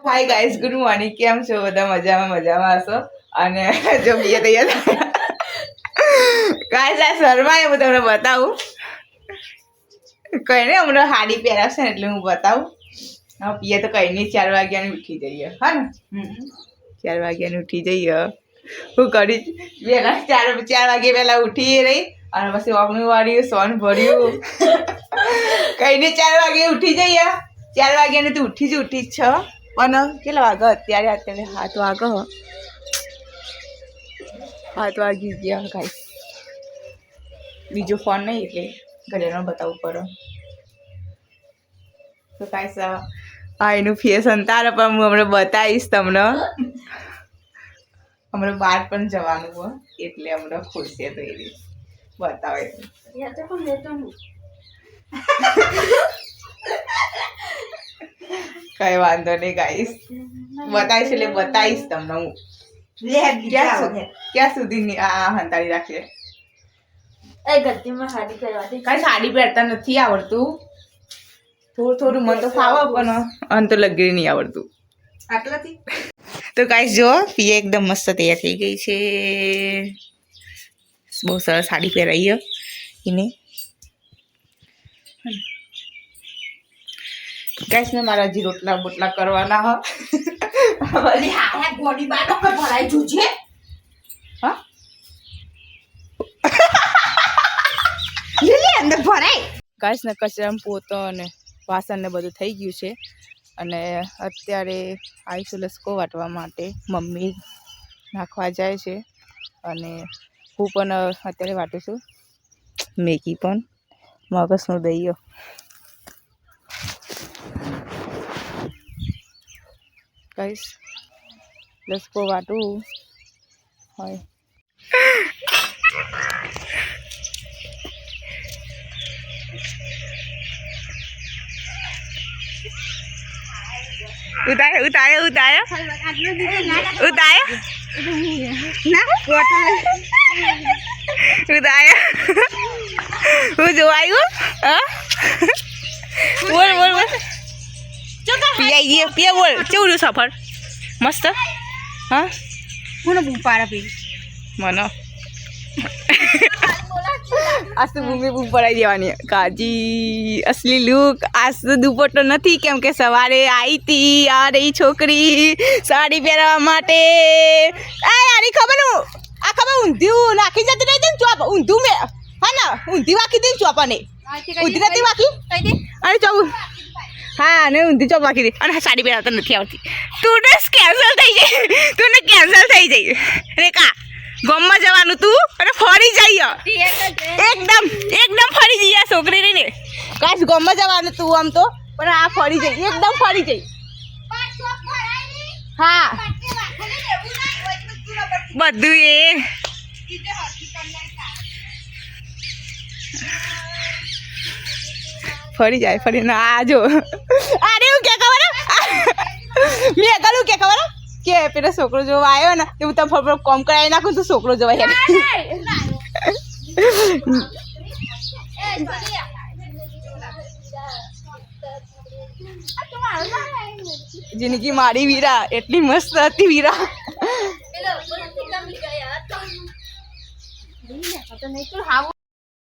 Hi guys, good morning. કેમ છો બધા? મજામાં હશો. અને જો બીએ તૈયાર ગાઈસ, આ શર્માએ હું તમને બતાવું. કઈ નહીં, હમણાં હાડી પહેરાવશે ને એટલે હું બતાવું. હા, પીએ તો કઈ નહીં, 4 વાગ્યાની ઉઠી જઈએ. હા ને 4 વાગ્યાની ઉઠી જઈએ. હું કરી વહેલા 4 વાગે પહેલા ઉઠી રહી અને પછી ઓગણી વાળ્યું, સોન ભર્યું. કઈ નહીં, 4 વાગે ઉઠી જઈએ. 4 વાગ્યાની તો ઉઠી જ છે. પણ કેટલા વાગે અત્યારે 7 વાગી ગયા ગાઈસ. બીજો ફોન નહીં એટલે ઘરેનો બતાવવું પડે. તો ગાઈસ, આ એનું ફેસ અંતારે પણ હું હમણાં બતાવીશ તમને. હમણાં બહાર પણ જવાનું હોય એટલે હમણાં ખુરશી તો એ રીતે બતાવે. કઈ વાંધો નહીં ગાઈસ, બતાવીશ એટલે બતાવીશ તમને હું. ક્યાં સુધી આ હંતાડી રાખશે? કઈ સાડી પહેરતા નથી આવડતું. થોડું મને તો ફાવે પણ અંત લગી નહીં આવડતું. આટલાથી તો ગાઈસ જો પીએ એકદમ મસ્ત તૈયાર થઈ ગઈ છે. બહુ સરસ સાડી પહેરાઈ એને. ગાઈસ ને મારા હજી રોટલા બોટલા કરવાના હા. અંદર ભરાય. ગાઈસ ને કચરામાં પોતો અને વાસણ ને બધું થઈ ગયું છે. અને અત્યારે આવીશું લસકો વાટવા માટે. મમ્મી નાખવા જાય છે અને હું પણ અત્યારે વાટું છું મેગી પણ મગજનું દહીં. ગાઈસ લસકો વાટું હોય. ઉતાર્યો હું જોવાયું. બોલ પિયા બોલ કેવું સફર મસ્ત. હા મને બૂપારા પી મને આજ તો બૂમે બૂમ પડાવી દેવાની. કાજી અસલી લુક. આજ તો દુપટ્ટો નથી કેમ કે સવારે આવી હતી આ રહી છોકરી સાડી પહેરવા માટે. આની ખબર ઊંધિયું નાખી જતી રહી ને ચોપ ઊંધું મેં હા ને ઊંધી વાકી દઈ ચોપાને ઊંધી નથી વાકી. અરે ચોપ હા અને ઊંધી ચોપ વાકી દે. અને સાડી પહેરવા નથી આવતી. તું કેન્સલ થઈ જાય રેખા. ગમમાં જવાનું તું અને ફરી જઈએ એકદમ ફરી જઈએ. છોકરી રહીને કાશ ગમમાં જવાનું તું આમ તો પણ આ ફરી જઈ એકદમ ફરી જઈ. હા બધું એ ફરી જાય ફરી ના. આ જો અરે હું કે ખબર મેં કરું કે ખબર કે પેલો છોકરો જોવા આવ્યો ને એવું તમે ફળ કોમ કરાવી નાખું તો છોકરો જોવા હેડે. જિંદગી મારી વીરા એટલી મસ્ત હતી વીરા.